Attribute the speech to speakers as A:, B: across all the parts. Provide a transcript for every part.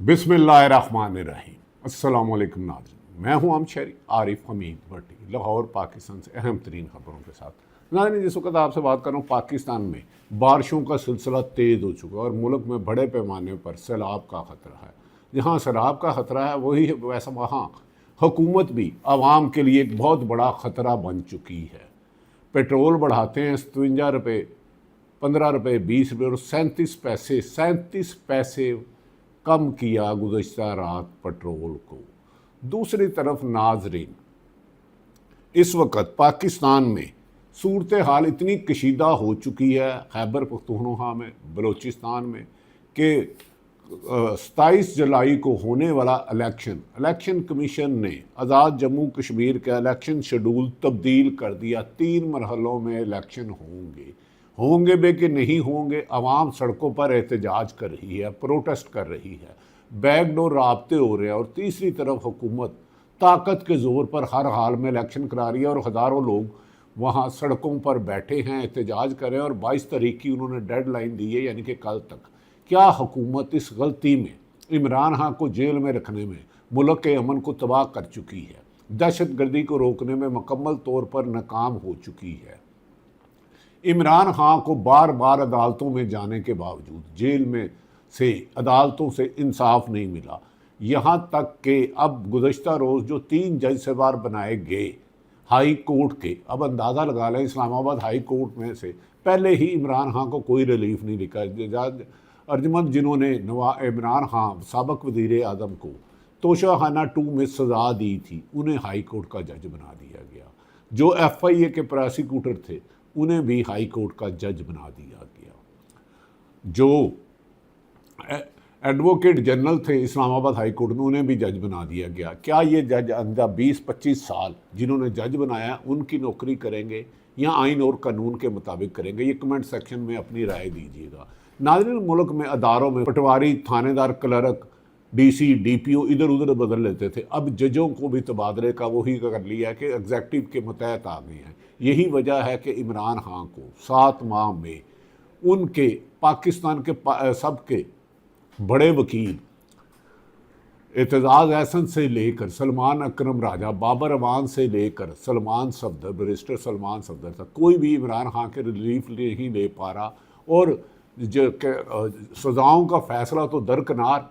A: बिस्मिल्लाहिर्रहमानिर्रहीम। अस्सलाम वालेकुम नाज़रीन, मैं हूं अमशरी आरिफ हमीद भट्टी, लाहौर पाकिस्तान से अहम तरीन खबरों के साथ। नाज़रीन, जिस वक्त आपसे बात कर रहा हूँ, पाकिस्तान में बारिशों का सिलसिला तेज़ हो चुका है और मुल्क में बड़े पैमाने पर सैलाब का ख़तरा है। जहाँ सैलाब का ख़तरा है वही वैसा वहाँ हुकूमत भी आवाम के लिए एक बहुत बड़ा ख़तरा बन चुकी है। पेट्रोल बढ़ाते हैं 57 रुपये, 15 रुपये, 20 रुपये और 37 पैसे कम किया गुज़श्ता रात पेट्रोल को। दूसरी तरफ नाजरीन, इस वक्त पाकिस्तान में सूरत हाल इतनी कशीदा हो चुकी है खैबर पख्तूनख्वा में, बलूचिस्तान में, कि 27 जुलाई को होने वाला इलेक्शन कमीशन ने आज़ाद जम्मू कश्मीर का इलेक्शन शेड्यूल तब्दील कर दिया। 3 मरहलों में इलेक्शन होंगे भी कि नहीं होंगे। आवाम सड़कों पर एहतजाज कर रही है, प्रोटेस्ट कर रही है, बैकडोर राब्ते हो रहे हैं और तीसरी तरफ हुकूमत ताकत के ज़ोर पर हर हाल में इलेक्शन करा रही है और हज़ारों लोग वहाँ सड़कों पर बैठे हैं, एहतजाज कर रहे हैं और 22 तारीख की उन्होंने डेडलाइन दी है, यानी कि कल तक। क्या हुकूमत इस गलती में इमरान खान को जेल में रखने में मुल्क के अमन को तबाह कर चुकी है, दहशत गर्दी को रोकने में मुकम्मल तौर पर नाकाम हो चुकी है। इमरान खान को बार बार अदालतों में जाने के बावजूद जेल में से अदालतों से इंसाफ नहीं मिला। यहाँ तक कि अब गुज़श्ता रोज़ जो 3 जज साहबान बनाए गए हाई कोर्ट के, अब अंदाज़ा लगा लें इस्लामाबाद हाई कोर्ट में से पहले ही इमरान खान को कोई रिलीफ नहीं लिखा। जज अर्जमंद, जिन्होंने इमरान खान साबिक़ वज़ीर आज़म को तोशाखाना 2 में सज़ा दी थी, उन्हें हाई कोर्ट का जज बना दिया गया। जो FIA के प्रोसिक्यूटर थे उन्हें भी हाई कोर्ट का जज बना दिया गया। जो एडवोकेट जनरल थे इस्लामाबाद हाई कोर्ट में, उन्हें भी जज बना दिया गया। क्या ये जज अंदर 20-25 साल जिन्होंने जज बनाया उनकी नौकरी करेंगे या आइन और कानून के मुताबिक करेंगे? ये कमेंट सेक्शन में अपनी राय दीजिएगा। नाज़रीन, मुल्क में अदारों में पटवारी, थानेदार, क्लर्क, DC, DPO इधर उधर बदल लेते थे। अब जजों को भी तबादले का वही कर लिया कि एग्जेक्टिव के मुतहत आ गए हैं। यही वजह है कि इमरान खान को 7 माह में उनके पाकिस्तान के सबके बड़े वकील एतजाज़ एहसन से लेकर सलमान अकरम राजा, बाबर अवान से लेकर सलमान सफदर, बैरिस्टर सलमान सफदर तक, कोई भी इमरान खान के रिलीफ नहीं ले पा रहा और जो सज़ाओं का फ़ैसला तो दरकिनार,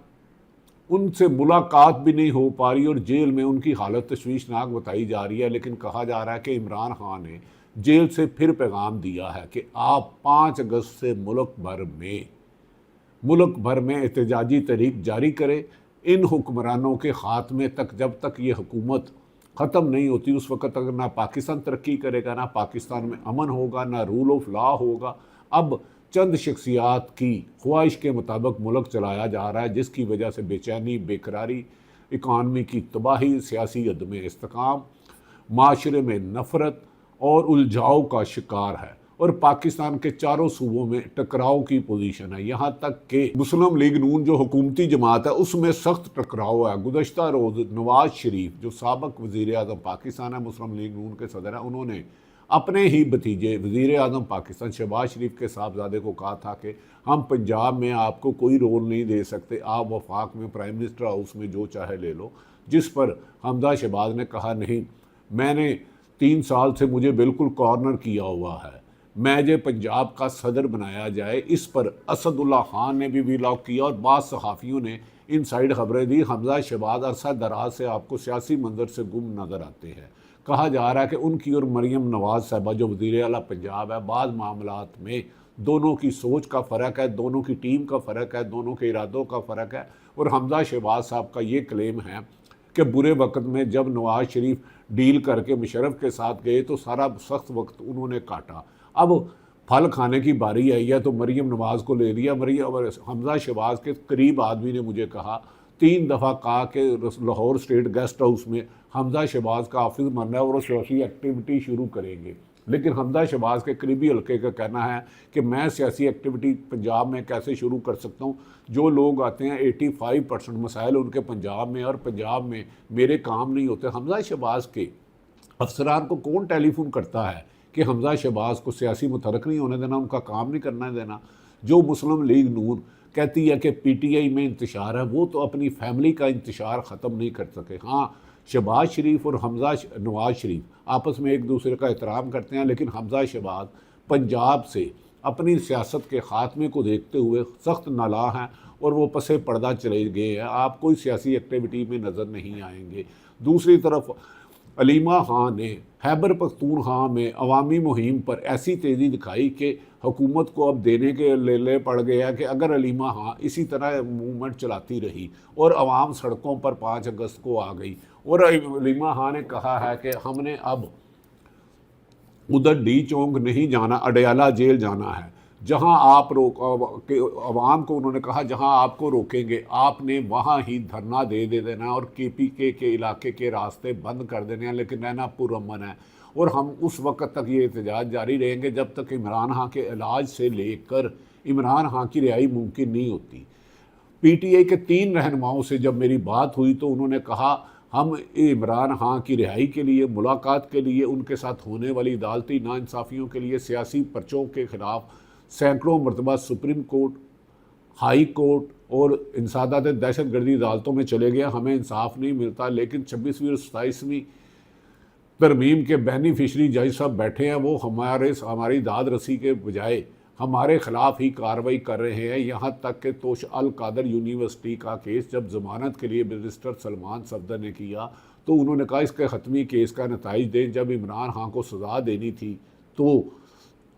A: उनसे मुलाकात भी नहीं हो पा रही और जेल में उनकी हालत तशवीशनाक बताई जा रही है। लेकिन कहा जा रहा है कि इमरान खान ने जेल से फिर पैगाम दिया है कि आप 5 अगस्त से मुल्क भर में एहतजाजी तहरीक जारी करें। इन हुक्मरानों के ख़ात्मे तक, जब तक ये हुकूमत ख़त्म नहीं होती, उस वक़्त तक ना पाकिस्तान तरक्की करेगा, ना पाकिस्तान में अमन होगा, ना रूल ऑफ लॉ होगा। अब चंद शख्सियात की ख्वाहिश के मुताबिक मुल्क चलाया जा रहा है, जिसकी वजह से बेचैनी, बेकरारी, इकानमी की तबाही, सियासी अदम इस्तेकाम, माशरे में नफ़रत और उलझाव का शिकार है और पाकिस्तान के चारों सूबों में टकराव की पोजीशन है। यहाँ तक कि मुस्लिम लीग नून जो हुकूमती जमात है उसमें सख्त टकराव है। गुज़श्ता रोज़ नवाज शरीफ जो साबिक़ वज़ीर आज़म पाकिस्तान है, मुस्लिम लीग नून के सदर हैं, उन्होंने अपने ही भतीजे वज़ीर आज़म पाकिस्तान शहबाज शरीफ के साहबजादे को कहा था कि हम पंजाब में आपको कोई रोल नहीं दे सकते, आप वफाक में प्राइम मिनिस्टर हाउस में जो चाहे ले लो। जिस पर हमजा शहबाज ने कहा, नहीं, मैंने 3 साल से मुझे बिल्कुल कॉर्नर किया हुआ है, मुझे पंजाब का सदर बनाया जाए। इस पर असदुल्ला खान ने भी व्लॉग किया और बाद सहाफ़ियों ने इनसाइड खबरें दी। हमजा शहबाज अरसा दराज से आपको सियासी मंजर से गुम नज़र आते हैं। कहा जा रहा है कि उनकी और मरीम नवाज़ साहबा जो वज़ीर आला पंजाब है, बाद मामलात में दोनों की सोच का फ़र्क है, दोनों की टीम का फ़र्क है, दोनों के इरादों का फ़र्क है। और हमजा शहबाज साहब का ये क्लेम है कि बुरे वक्त में जब नवाज़ शरीफ डील करके मुशर्रफ के साथ गए तो सारा सख्त वक्त उन्होंने काटा। अब फल खाने की बारी आई है तो मरीम नवाज़ को ले लिया। हमजा शहबाज के करीब आदमी ने मुझे कहा, 3 दफ़ा कहा कि लाहौर स्टेट गेस्ट हाउस में हमजा शहबाज का ऑफिस बनना है और वो सियासी एक्टिविटी शुरू करेंगे। लेकिन हमजा शहबाज के करीबी हल्के का कहना है कि मैं सियासी एक्टिविटी पंजाब में कैसे शुरू कर सकता हूँ? जो लोग आते हैं 85% मसाइल उनके पंजाब में, और पंजाब में मेरे काम नहीं होते। हमजा शहबाज के अफसरान को कौन टेलीफोन करता है कि हमजा शहबाज को सियासी मुतहरक नहीं होने देना, उनका काम नहीं करना देना? जो मुस्लिम लीग नून कहती है कि पीटीआई में इंतशार है, वो तो अपनी फैमिली का इंतशार ख़त्म नहीं कर सके। हाँ, शहबाज शरीफ और हमज़ा नवाज शरीफ आपस में एक दूसरे का एहतराम करते हैं, लेकिन हमज़ा शहबाज पंजाब से अपनी सियासत के ख़ात्मे को देखते हुए सख्त नालाह हैं और वो पसे पर्दा चले गए हैं। आप कोई सियासी एक्टिविटी में नज़र नहीं आएंगे। दूसरी तरफ अलीमा खां ने खैबर पख्तूनख्वा में अवामी मुहिम पर ऐसी तेज़ी दिखाई कि हुकूमत को अब देने के ले पड़ गया कि अगर अलीमा खां इसी तरह मूवमेंट चलाती रही और अवाम सड़कों पर 5 अगस्त को आ गई और अलीमा खां ने कहा है कि हमने अब उधर डी चौंक नहीं जाना, अडयाला जेल जाना है, जहां आप अवाम को उन्होंने कहा जहां आपको रोकेंगे आपने वहां ही धरना दे देना और केपीके के इलाके के रास्ते बंद कर देने हैं, लेकिन रहना पुरअमन है और हम उस वक्त तक ये एहतजाज जारी रहेंगे जब तक इमरान खां के इलाज से लेकर इमरान खां की रिहाई मुमकिन नहीं होती। पीटीआई के 3 रहनुमाओं से जब मेरी बात हुई तो उन्होंने कहा हम इमरान खां की रिहाई के लिए, मुलाकात के लिए, उनके साथ होने वाली अदालती नाइंसाफ़ियों के लिए, सियासी पर्चों के ख़िलाफ़ सैकड़ों मरतबा सुप्रीम कोर्ट, हाई कोर्ट और इंसादात दहशतगर्दी अदालतों में चले गए, हमें इंसाफ नहीं मिलता। लेकिन 26वीं और 27वीं तरमीम के बेनिफिशरी जज साहब बैठे हैं, वो हमारी दाद रसी के बजाय हमारे ख़िलाफ़ ही कार्रवाई कर रहे हैं। यहाँ तक कि तोश अल कादर यूनिवर्सिटी का केस जब ज़मानत के लिए बैरिस्टर सलमान सफदर ने किया तो उन्होंने कहा इसके ख़त्मी केस का नताइज दें। जब इमरान खां को सज़ा देनी थी तो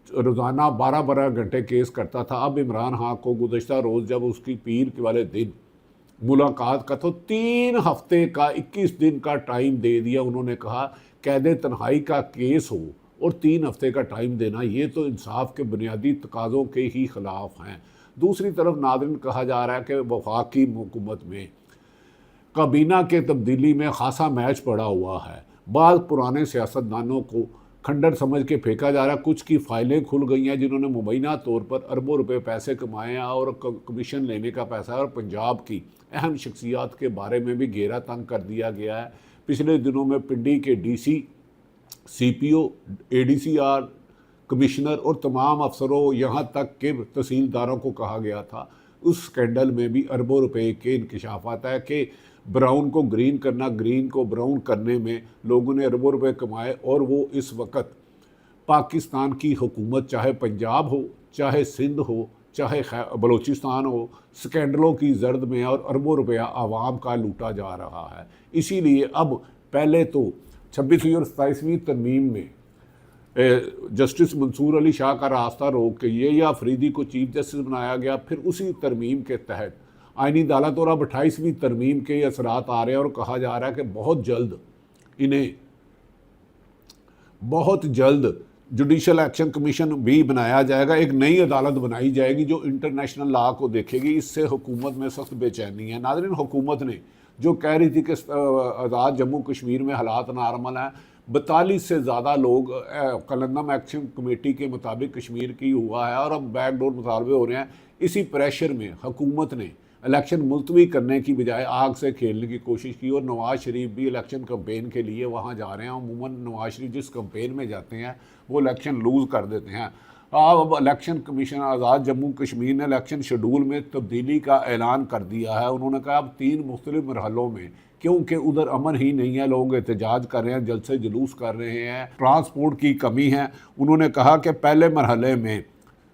A: रोज़ाना 12-12 घंटे केस करता था। अब इमरान खां को गुज़श्ता रोज़ जब उसकी पीर के वाले दिन मुलाकात का तो 3 हफ्ते का 21 दिन का टाइम दे दिया। उन्होंने कहा कैद तन्हाई का केस हो और 3 हफ्ते का टाइम देना, ये तो इंसाफ के बुनियादी तकाज़ों के ही ख़िलाफ़ हैं। दूसरी तरफ नाज़रीन कहा जा रहा है कि वफाकी हुकूमत में काबीना के तब्दीली में ख़ासा मैच पड़ा हुआ है। बाद पुराने सियासतदानों को खंडर समझ के फेंका जा रहा है। कुछ की फाइलें खुल गई हैं जिन्होंने मुबैना तौर पर अरबों रुपए पैसे कमाए हैं और कमीशन लेने का पैसा है, और पंजाब की अहम शख्सियात के बारे में भी घेरा तंग कर दिया गया है। पिछले दिनों में पिंडी के डीसी, सीपीओ, एडीसीआर, कमिश्नर और तमाम अफसरों यहाँ तक के तहसीलदारों को कहा गया था। उस स्कैंडल में भी अरबों रुपए के इंकशाफ आता है कि ब्राउन को ग्रीन करना, ग्रीन को ब्राउन करने में लोगों ने अरबों रुपए कमाए और वो इस वक्त पाकिस्तान की हुकूमत, चाहे पंजाब हो, चाहे सिंध हो, चाहे बलूचिस्तान हो, स्कैंडलों की जर्द में और अरबों रुपया आवाम का लूटा जा रहा है। इसीलिए अब पहले तो 26वीं और 27वीं तरमीम में जस्टिस मंसूर अली शाह का रास्ता रोक के ये अफरीदी को चीफ जस्टिस बनाया गया। फिर उसी तरमीम के तहत आइनी अदालत और अब 28वीं तरमीम के असरात आ रहे हैं और कहा जा रहा है कि बहुत जल्द जुडिशल एक्शन कमीशन भी बनाया जाएगा। एक नई अदालत बनाई जाएगी जो इंटरनेशनल लॉ को देखेगी। इससे हुकूमत में सख्त बेचैनी है। नाज़रीन, हुकूमत ने जो कह रही थी कि आज़ाद जम्मू कश्मीर में हालात नार्मल हैं, 42 से ज़्यादा लोग कलंदम एक्शन कमेटी के मुताबिक कश्मीर की हुआ है और अब बैकडोर मुतालबे हो रहे हैं। इसी प्रेशर में हुकूमत ने इलेक्शन मुलतवी करने की बजाय आग से खेलने की कोशिश की और नवाज़ शरीफ भी इलेक्शन कैंपेन के लिए वहाँ जा रहे हैं। अमूमन नवाज़ शरीफ जिस कैंपेन में जाते हैं वो इलेक्शन लूज़ कर देते हैं। अब इलेक्शन कमीशन आज़ाद जम्मू कश्मीर ने इलेक्शन शेड्यूल में तब्दीली का ऐलान कर दिया है। उन्होंने कहा अब 3 मुख्तलिफ मरहलों में, क्योंकि उधर अमन ही नहीं है, लोग एहतजाज कर रहे हैं, जलसे जुलूस कर रहे हैं, ट्रांसपोर्ट की कमी है। उन्होंने कहा कि पहले मरहले में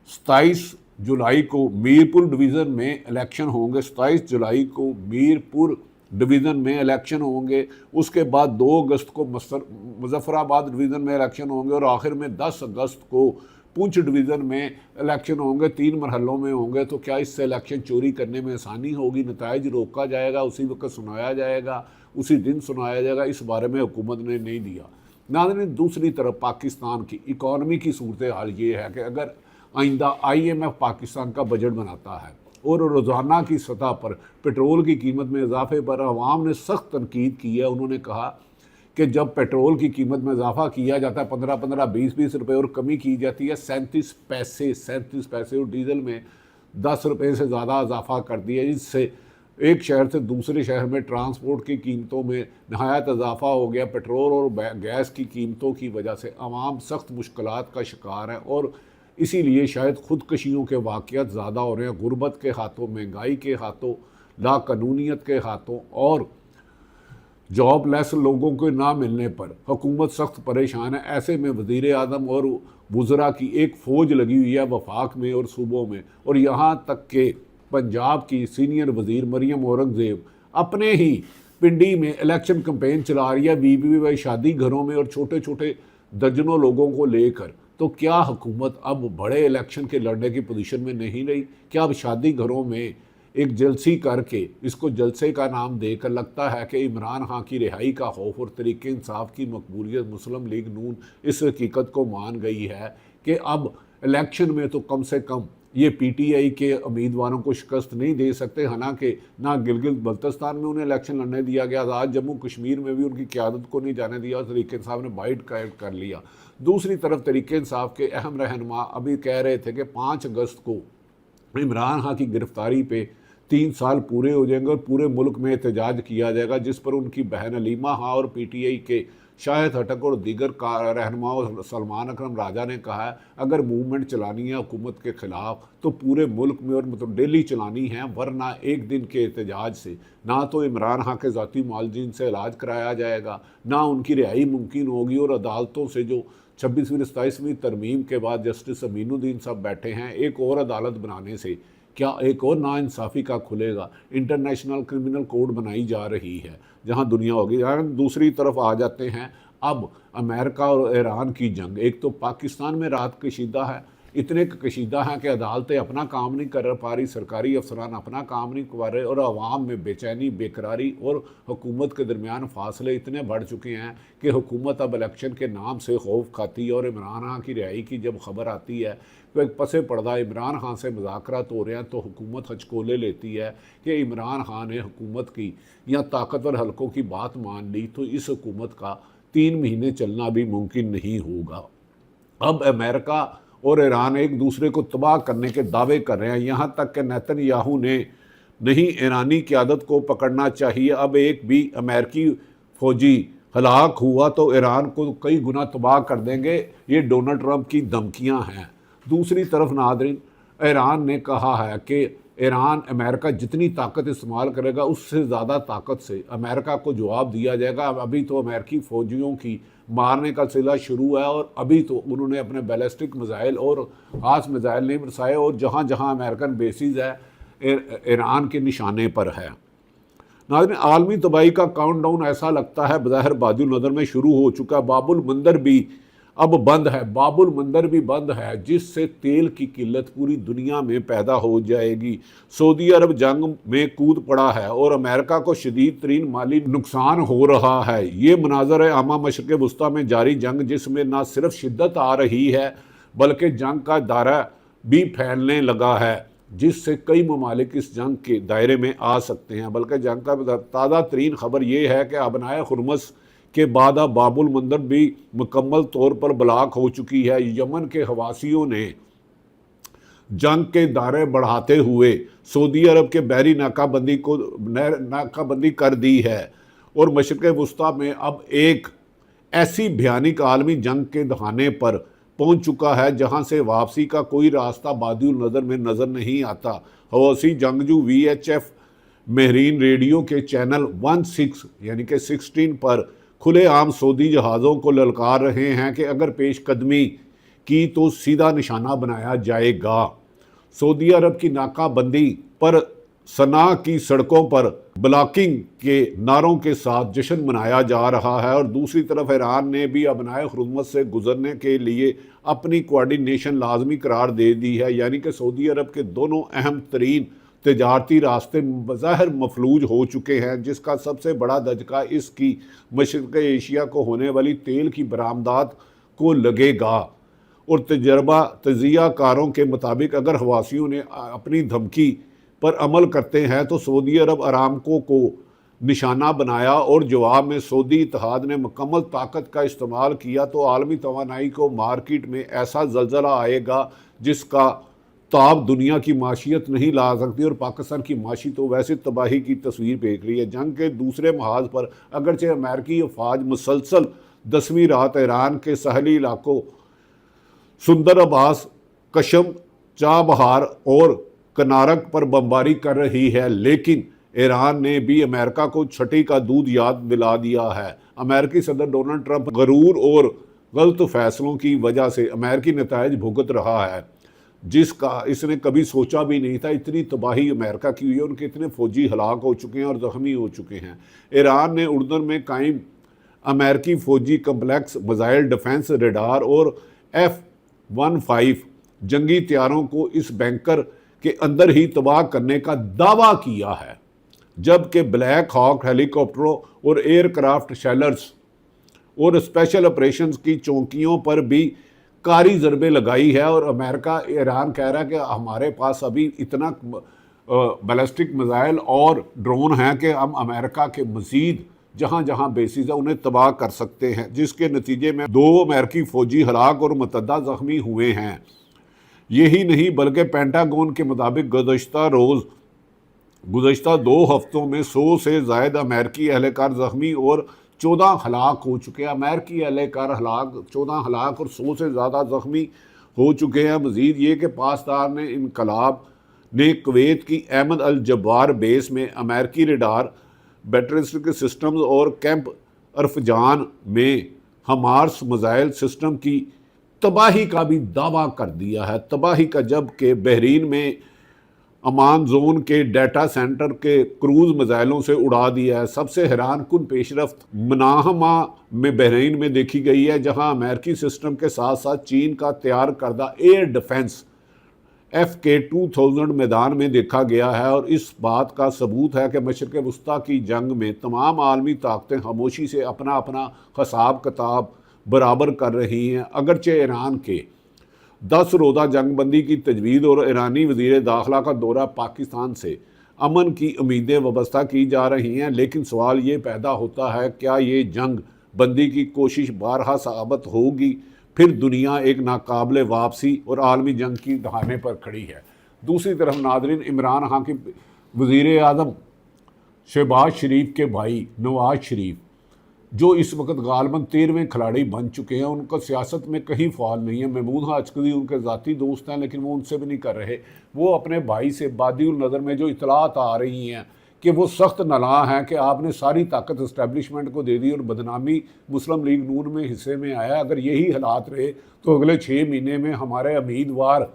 A: 27 जुलाई को मीरपुर डिवीज़न में इलेक्शन होंगे, 27 जुलाई को मीरपुर डिवीज़न में इलेक्शन होंगे, उसके बाद 2 अगस्त को मुजफ्फराबाद डिवीज़न में इलेक्शन होंगे और आखिर में 10 अगस्त को पुंछ डिवीज़न में इलेक्शन होंगे। 3 मरहलों में होंगे। तो क्या इससे इलेक्शन चोरी करने में आसानी होगी? नताइज रोका जाएगा, उसी वक्त सुनाया जाएगा, उसी दिन सुनाया जाएगा? इस बारे में हुकूमत ने नहीं दिया। नाज़रीन, दूसरी तरफ पाकिस्तान की इकॉनमी की सूरत हाल ये है कि अगर आइंदा IMF पाकिस्तान का बजट बनाता है और रोज़ाना की सतह पर पेट्रोल की कीमत में इजाफे पर अवाम ने सख्त तनकीद की है। उन्होंने कहा कि जब पेट्रोल की कीमत में इजाफा किया जाता है 15-15, 20-20 रुपये और कमी की जाती है 37 पैसे और डीजल में 10 रुपये से ज़्यादा इजाफा कर दिया, जिससे एक शहर से दूसरे शहर में ट्रांसपोर्ट की कीमतों में नहायत इजाफा हो गया। पेट्रोल और गैस की कीमतों की वजह से आवाम सख्त मुश्किलात का शिकार है और इसीलिए शायद खुदकशियों के वाक़यात ज़्यादा हो रहे हैं, गुर्बत के हाथों, महंगाई के हाथों, लाकानूनियत के हाथों और जॉबलेस लोगों को ना मिलने पर हुकूमत सख्त परेशान है। ऐसे में वज़ीर आज़म और वज़रा की एक फ़ौज लगी हुई है वफाक में और सूबों में, और यहाँ तक कि पंजाब की सीनियर वज़ीर मरियम औरंगज़ेब अपने ही पिंडी में इलेक्शन कैंपेन चला रही है बीबीवाई शादी घरों में और छोटे छोटे दर्जनों लोगों को लेकर। तो क्या हुकूमत अब बड़े इलेक्शन के लड़ने की पोजीशन में नहीं रही? क्या अब शादी घरों में एक जलसी करके इसको जलसे का नाम देकर लगता है कि इमरान खान की रिहाई का खौफ और तरीके इंसाफ की मकबूलियत मुस्लिम लीग नून इस हकीकत को मान गई है कि अब इलेक्शन में तो कम से कम ये पीटीआई के उम्मीदवारों को शिकस्त नहीं दे सकते। हालांकि ना गिलगित बल्तिस्तान में उन्हें इलेक्शन लड़ने दिया गया, आज जम्मू कश्मीर में भी उनकी क़यादत को नहीं जाने दिया और तरीके इंसाफ ने बाइट कर लिया। दूसरी तरफ तरीके इंसाफ के अहम रहनुमा अभी कह रहे थे कि 5 अगस्त को इमरान खान की गिरफ्तारी पे 3 साल पूरे हो जाएंगे और पूरे मुल्क में एहतजाज किया जाएगा, जिस पर उनकी बहन अलीमा खां और पीटीआई के शाहिद हटक और दीगर रहनुमाओं सलमान अकरम राजा ने कहा है अगर मूवमेंट चलानी है हुकूमत के ख़िलाफ़ तो पूरे मुल्क में और मतलब डेली चलानी है, वरना एक दिन के एहतजाज से ना तो इमरान खान के ज़ाती मुआलजीन से इलाज कराया जाएगा, ना उनकी रिहाई मुमकिन होगी, और अदालतों से जो 26वीं 27वीं तरमीम के बाद जस्टिस अमीनुद्दीन साहब बैठे हैं, एक और अदालत बनाने से क्या एक और नाइंसाफ़ी का खुलेगा? इंटरनेशनल क्रिमिनल कोड बनाई जा रही है जहां दुनिया होगी। दूसरी तरफ आ जाते हैं अब अमेरिका और ईरान की जंग। एक तो पाकिस्तान में रात कशीदा है, इतने कशीदा हैं कि अदालतें अपना काम नहीं कर पा रही, सरकारी अफसरान अपना काम नहीं कर रहे, और आवाम में बेचैनी, बेकरारी और हुकूमत के दरमियान फासले इतने बढ़ चुके हैं कि हुकूमत अब इलेक्शन के नाम से खौफ खाती है। और इमरान खान की रिहाई की जब खबर आती है तो एक पसे पर्दा इमरान खान से मुज़ाकरात हो रहे हैं तो हुकूमत हचकोले लेती है कि इमरान खान ने हुकूमत की या ताकतवर हलकों की बात मान ली तो इस हुकूमत का 3 महीने चलना भी मुमकिन नहीं होगा। अब अमेरिका और ईरान एक दूसरे को तबाह करने के दावे कर रहे हैं, यहाँ तक कि नेतन्याहू ने नहीं ईरानी क़यादत को पकड़ना चाहिए, अब एक भी अमेरिकी फ़ौजी हलाक हुआ तो ईरान को कई गुना तबाह कर देंगे। ये डोनाल्ड ट्रंप की धमकियाँ हैं। दूसरी तरफ नादरीन, ईरान ने कहा है कि ईरान अमेरिका जितनी ताकत इस्तेमाल करेगा उससे ज़्यादा ताकत से अमेरिका को जवाब दिया जाएगा। अभी तो अमेरिकी फ़ौजियों की मारने का सिलसिला शुरू है और अभी तो उन्होंने अपने बैलिस्टिक मिसाइल और खास मिसाइल नहीं बरसाए, और जहाँ जहाँ अमेरिकन बेसिस है ईरान के निशाने पर है। नाज़रीन, आलमी तबाही का काउंटडाउन ऐसा लगता है बज़ाहिर बाजुल नज़र में शुरू हो चुका। बाबुल मंदर भी अब बंद है, बाबुल मंदर भी बंद है, जिससे तेल की किल्लत पूरी दुनिया में पैदा हो जाएगी। सऊदी अरब जंग में कूद पड़ा है और अमेरिका को शदीद तरीन माली नुकसान हो रहा है। ये मनाजर है आमा मशरिक़ वस्ता में जारी जंग, जिसमें न सिर्फ शिद्दत आ रही है बल्कि जंग का दायरा भी फैलने लगा है, जिससे कई ममालिक इस जंग के दायरे में आ सकते हैं। बल्कि जंग का ताज़ा तरीन खबर ये है कि अबनाए हुर्मुज़ के बाद अब बाबुल मंदर भी मुकम्मल तौर पर ब्लॉक हो चुकी है। यमन के हवासियों ने जंग के दायरे बढ़ाते हुए सऊदी अरब के बहरी नाकाबंदी कर दी है और मशरिक़ वस्ता में अब एक ऐसी भयानक आलमी जंग के दहाने पर पहुंच चुका है जहां से वापसी का कोई रास्ता बादिल नज़र में नज़र नहीं आता। हवासी जंगजू VHF महरीन रेडियो के चैनल 16 यानी कि 16 पर खुलेआम सऊदी जहाज़ों को ललकार रहे हैं कि अगर पेशकदमी की तो सीधा निशाना बनाया जाएगा। सऊदी अरब की नाकाबंदी पर सना की सड़कों पर ब्लॉकिंग के नारों के साथ जश्न मनाया जा रहा है, और दूसरी तरफ ईरान ने भी अबनाए हुर्मुज़ से गुजरने के लिए अपनी कोऑर्डिनेशन लाजमी करार दे दी है। यानी कि सऊदी अरब के दोनों अहम तरीन तजारती रास्ते बज़ाहिर मफलूज हो चुके हैं, जिसका सबसे बड़ा दचका इसकी मशरिक़ एशिया को होने वाली तेल की बरामदात को लगेगा। और तजिया कारों के मुताबिक अगर हवासियों ने अपनी धमकी पर अमल करते हैं तो सऊदी अरब अरामको को निशाना बनाया और जवाब में सऊदी इत्तेहाद ने मुकम्मल ताकत का इस्तेमाल किया तो आलमी तवानाई को मार्केट में ऐसा जल्जला आएगा जिसका ताब दुनिया की माशियत नहीं ला सकती, और पाकिस्तान की माशी तो वैसे तबाही की तस्वीर देख रही है। जंग के दूसरे महाज पर अगरचे अमेरिकी अफवाज मुसलसल 10वीं रात ईरान के सहली इलाकों सुंदर अब्बास कशम, चाबहार और कनारक पर बमबारी कर रही है, लेकिन ईरान ने भी अमेरिका को छठी का दूध याद दिला दिया है। अमेरिकी सदर डोनाल्ड ट्रंप गरूर और गलत फैसलों की वजह से अमेरिकी नतायज भुगत रहा है, जिसका इसने कभी सोचा भी नहीं था। इतनी तबाही अमेरिका की हुई है, उनके इतने फौजी हलाक हो चुके हैं और ज़ख्मी हो चुके हैं। ईरान ने उर्दन में कायम अमेरिकी फौजी कम्प्लेक्स, मिसाइल डिफेंस रडार और F-15 जंगी तैयारों को इस बैंकर के अंदर ही तबाह करने का दावा किया है, जबकि ब्लैक हॉक हेलीकॉप्टरों और एयरक्राफ्ट शेलर्स और स्पेशल ऑपरेशंस की चौकियों पर भी कारी ज़रबे लगाई है। और अमेरिका, ईरान कह रहा है कि हमारे पास अभी इतना बैलिस्टिक मिसाइल और ड्रोन हैं कि हम अमेरिका के मज़ीद जहाँ जहाँ बेसिस है उन्हें तबाह कर सकते हैं, जिसके नतीजे में 2 अमेरिकी फ़ौजी हलाक और मुतअद्दिद ज़ख्मी हुए हैं। यही नहीं बल्कि पेंटागन के मुताबिक गुज़श्ता 2 हफ्तों में 100 से ज़ायद अमेरिकी एहलकार ज़ख्मी और 14 हलाक हो चुके हैं। अमेरिकी एहलकार हलाक, 14 हलाक और 100 से ज़्यादा ज़ख्मी हो चुके हैं। मज़ीद ये कि पाकिस्तान ने इनकलाब ने कुवैत की अहमद अल जब्बार बेस में अमेरिकी रडार, बैटरिस्टिक सिस्टम्स और कैंप अरफजान में हमार्स मिसाइल सिस्टम की तबाही का भी दावा कर दिया है। तबाही का, जबकि बहरीन में अमान जोन के डाटा सेंटर के क्रूज मिसाइलों से उड़ा दिया है। सबसे हैरान कुन पेशरफ्त मनाहमा में बहरीन में देखी गई है, जहां अमेरिकी सिस्टम के साथ साथ चीन का तैयार करदा एयर डिफेंस FK-2000 मैदान में देखा गया है। और इस बात का सबूत है कि मशरिक़ वस्ता की जंग में तमाम आलमी ताकतें खामोशी से अपना अपना हिसाब किताब बराबर कर रही हैं। अगरचे ईरान के 10 रोज़ा जंगबंदी की तजवीज़ और ईरानी वज़ीर दाखिला का दौरा पाकिस्तान से अमन की उम्मीदें वाबस्ता की जा रही हैं, लेकिन सवाल ये पैदा होता है, क्या ये जंग बंदी की कोशिश बारहा साबित होगी? फिर दुनिया एक नाकाबिले वापसी और आलमी जंग की दहाने पर खड़ी है। दूसरी तरफ नाज़रीन, इमरान खान के वज़ीर आज़म शहबाज शरीफ के भाई नवाज शरीफ, जो इस वक्त गालबन 13वें खिलाड़ी बन चुके हैं, उनका सियासत में कहीं फ़ाल नहीं है। महमूद अचकज़ई उनके ज़ाती दोस्त हैं, लेकिन वो उनसे भी नहीं कर रहे। वो अपने भाई से बादिउल नज़र में जो इतलात आ रही हैं कि वो सख्त नला हैं कि आपने सारी ताकत इस्टेब्लिशमेंट को दे दी और बदनामी मुस्लिम लीग नून में हिस्से में आया। अगर यही हालात रहे तो अगले 6 महीने में हमारे उम्मीदवार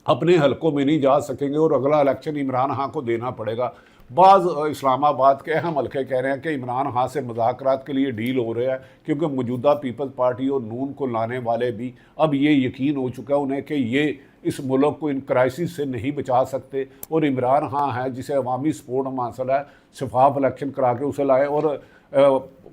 A: अपने हलकों में नहीं जा सकेंगे और अगला इलेक्शन इमरान खान को देना पड़ेगा। बाज़ इस्लामाबाद के अहम हल्के कह रहे हैं कि इमरान खान से मुज़ाकरात के लिए डील हो रहा है, क्योंकि मौजूदा पीपल्स पार्टी और नून को लाने वाले भी अब ये यकीन हो चुका है उन्हें कि ये इस मुल्क को इन क्राइसिस से नहीं बचा सकते। और इमरान खान है जिसे अवामी सपोर्ट हासिल है, शफाफ इलेक्शन करा के उसे लाए। और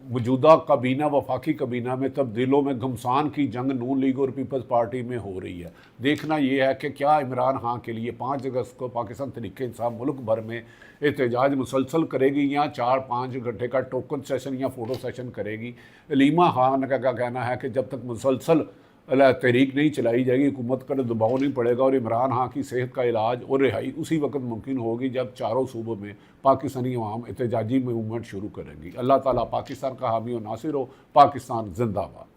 A: मौजूदा काबीना, वफाकी काबीना में तब्दीलों में घमसान की जंग नून लीग और पीपल्स पार्टी में हो रही है। देखना यह है कि क्या इमरान खान के लिए 5 अगस्त को पाकिस्तान तहरीक इंसाफ मुल्क भर में एहतजाज मुसलसल करेगी या 4-5 घंटे का टोकन सेशन या फ़ोटो सेशन करेगी। अलीमा खान का कहना है कि जब तक मुसलसल तहरीक नहीं चलाई जाएगी, हुकूमत का दबाव नहीं पड़ेगा और इमरान खान की सेहत का इलाज और रिहाई उसी वक्त मुमकिन होगी जब चारों सूबों में पाकिस्तानी अवाम एहतजाजी मूवमेंट शुरू करेंगी। अल्लाह ताला पाकिस्तान का हामी और नासिर हो। पाकिस्तान जिंदाबाद।